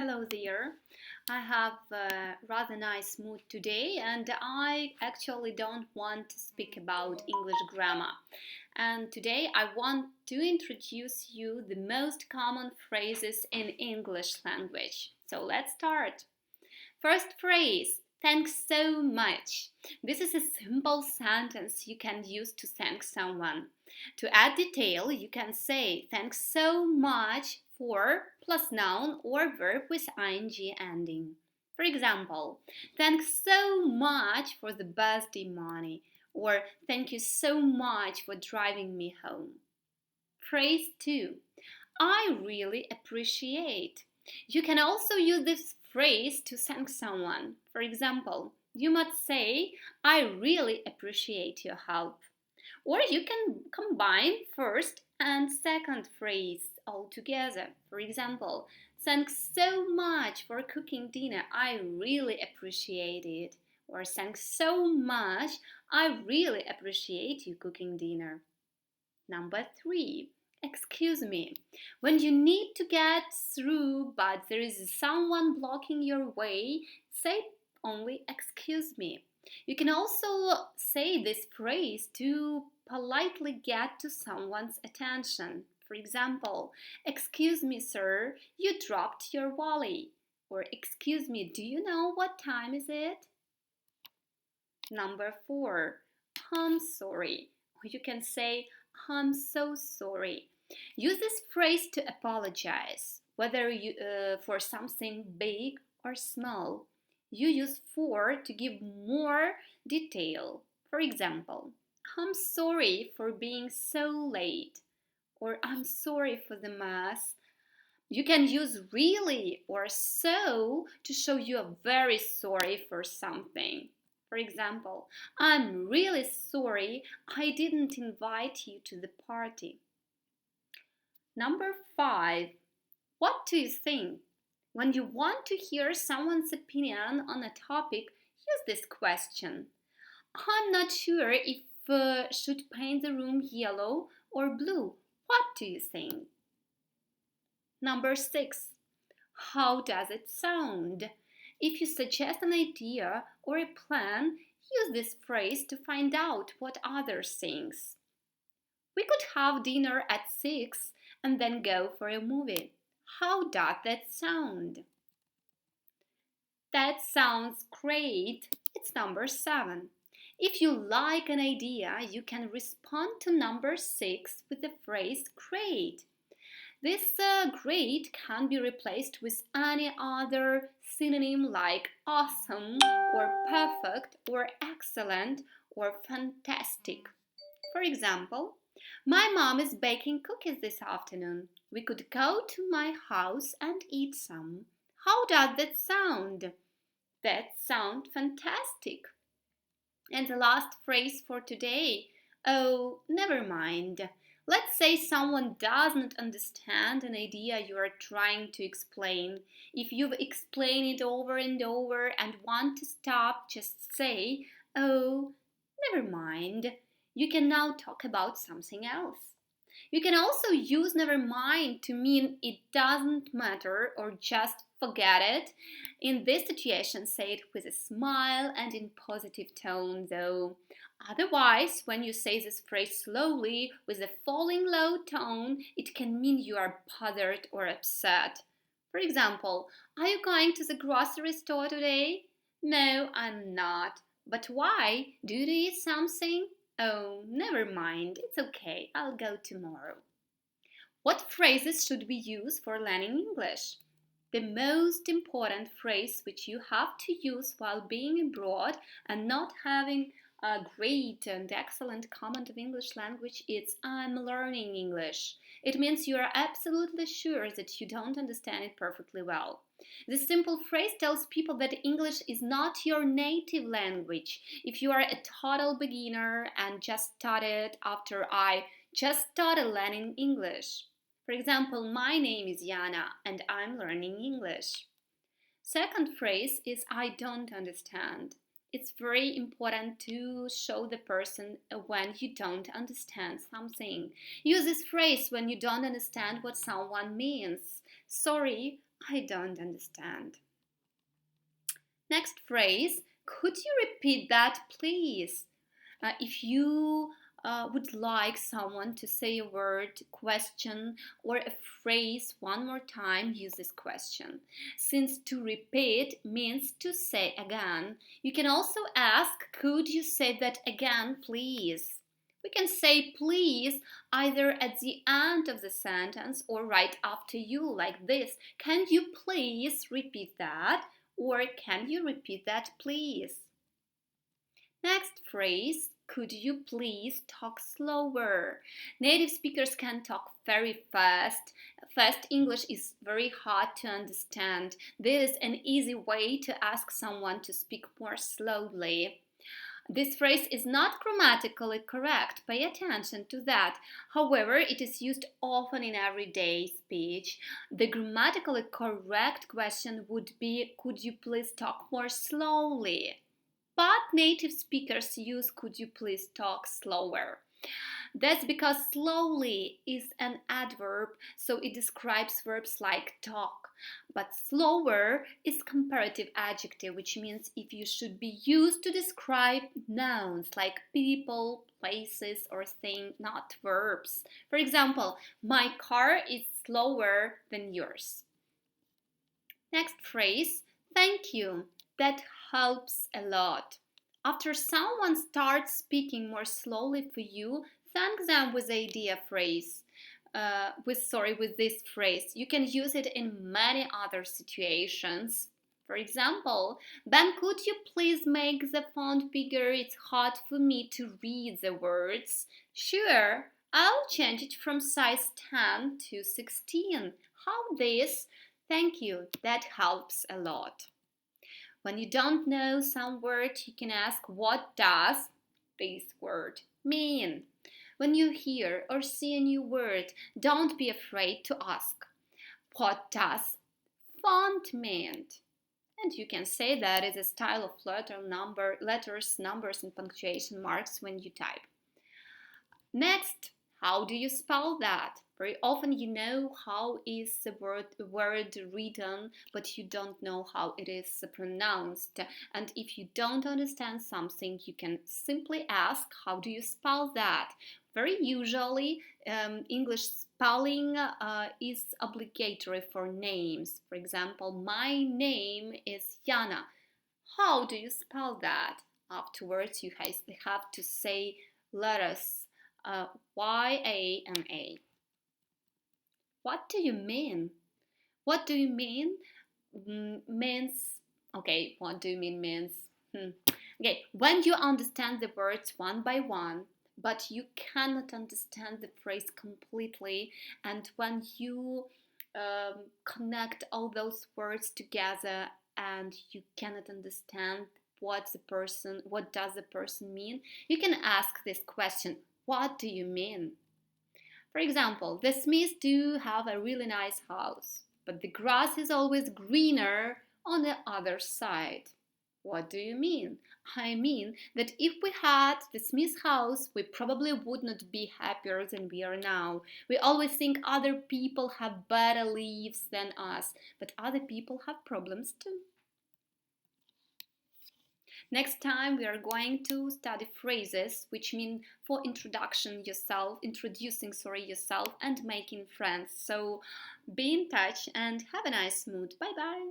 Hello there. I have a rather nice mood today, and I actually don't want to speak about English grammar. And today I want to introduce you the most common phrases in English language. So let's start. First phrase, thanks so much. This is a simple sentence you can use to thank someone. To add detail, you can say thanks so much for plus noun or verb with ing ending. For example, thanks so much for the birthday money, or thank you so much for driving me home. Phrase 2. I really appreciate. You can also use this phrase to thank someone. For example, you might say, I really appreciate your help. Or you can combine first and second phrase all together. For example, thanks so much for cooking dinner. I really appreciate it. Or thanks so much. I really appreciate you cooking dinner. Number 3. Excuse me. When you need to get through but there is someone blocking your way, say only excuse me. You can also say this phrase to politely get to someone's attention. For example, excuse me, sir, you dropped your wallet. Or excuse me, do you know what time is it? Number 4. I'm sorry. Or you can say, I'm so sorry. Use this phrase to apologize, whether for something big or small. You use for to give more detail. For example, I'm sorry for being so late, or I'm sorry for the mess. You can use really or so to show you are very sorry for something. For example, I'm really sorry I didn't invite you to the party. Number 5. What do you think? When you want to hear someone's opinion on a topic, use this question. I'm not sure if should paint the room yellow or blue. What do you think? Number 6. How does it sound? If you suggest an idea or a plan, use this phrase to find out what others think. We could have dinner at 6 and then go for a movie. How does that sound? That sounds great. It's number 7. If you like an idea, you can respond to number 6 with the phrase great. This great can be replaced with any other synonym like awesome or perfect or excellent or fantastic. For example, my mom is baking cookies this afternoon. We could go to my house and eat some. How does that sound? That sounds fantastic. And the last phrase for today. Oh, never mind. Let's say someone doesn't understand an idea you are trying to explain. If you've explained it over and over and want to stop, just say, oh, never mind. You can now talk about something else. You can also use never mind to mean it doesn't matter or just forget it. In this situation, say it with a smile and in positive tone, though. Otherwise, when you say this phrase slowly with a falling low tone, it can mean you are bothered or upset. For example, are you going to the grocery store today? No, I'm not. But why? Do you eat something? Oh, never mind. It's okay. I'll go tomorrow. What phrases should we use for learning English? The most important phrase which you have to use while being abroad and not having a great and excellent command of English language is I'm learning English. It means you are absolutely sure that you don't understand it perfectly well. This simple phrase tells people that English is not your native language. If you are a total beginner and just started after I just started learning English. For example, my name is Yana and I'm learning English. Second phrase is I don't understand. It's very important to show the person when you don't understand something. Use this phrase when you don't understand what someone means. Sorry, I don't understand. Next phrase, could you repeat that, please? If you would like someone to say a word, question, or a phrase one more time, use this question. Since to repeat means to say again, you can also ask, could you say that again, please? We can say please either at the end of the sentence or right after you, like this. Can you please repeat that? Or can you repeat that, please? Next phrase, could you please talk slower? Native speakers can talk very fast. Fast English is very hard to understand. This is an easy way to ask someone to speak more slowly. This phrase is not grammatically correct. Pay attention to that. However, it is used often in everyday speech. The grammatically correct question would be, could you please talk more slowly? But native speakers use could you please talk slower. That's because slowly is an adverb, so it describes verbs like talk. But slower is comparative adjective, which means if you should be used to describe nouns like people, places, or things, not verbs. For example, my car is slower than yours. Next phrase, thank you. That helps a lot. After someone starts speaking more slowly for you, thank them with the idea phrase. With this phrase. You can use it in many other situations. For example, Ben, could you please make the font bigger? It's hard for me to read the words. Sure, I'll change it from size 10 to 16. How this? Thank you, that helps a lot. When you don't know some word, you can ask, what does this word mean? When you hear or see a new word, don't be afraid to ask, what does font mean? And you can say that it's a style of letters, numbers, and punctuation marks when you type. Next, how do you spell that? Very often you know how is the word written, but you don't know how it is pronounced. And if you don't understand something, you can simply ask, how do you spell that? Very usually, English spelling is obligatory for names. For example, my name is Yana. How do you spell that? Afterwards, you have to say letters YANA. What do you mean? What do you mean? Means, okay, what do you mean means? Okay, when you understand the words one by one, but you cannot understand the phrase completely, and when you connect all those words together and you cannot understand what does the person mean, you can ask this question, what do you mean? For example, the Smiths do have a really nice house, but the grass is always greener on the other side. What do you mean? I mean that if we had the Smith's house, we probably would not be happier than we are now. We always think other people have better lives than us, but other people have problems too. Next time we are going to study phrases which mean for introducing yourself and making friends. So be in touch and have a nice mood. Bye bye.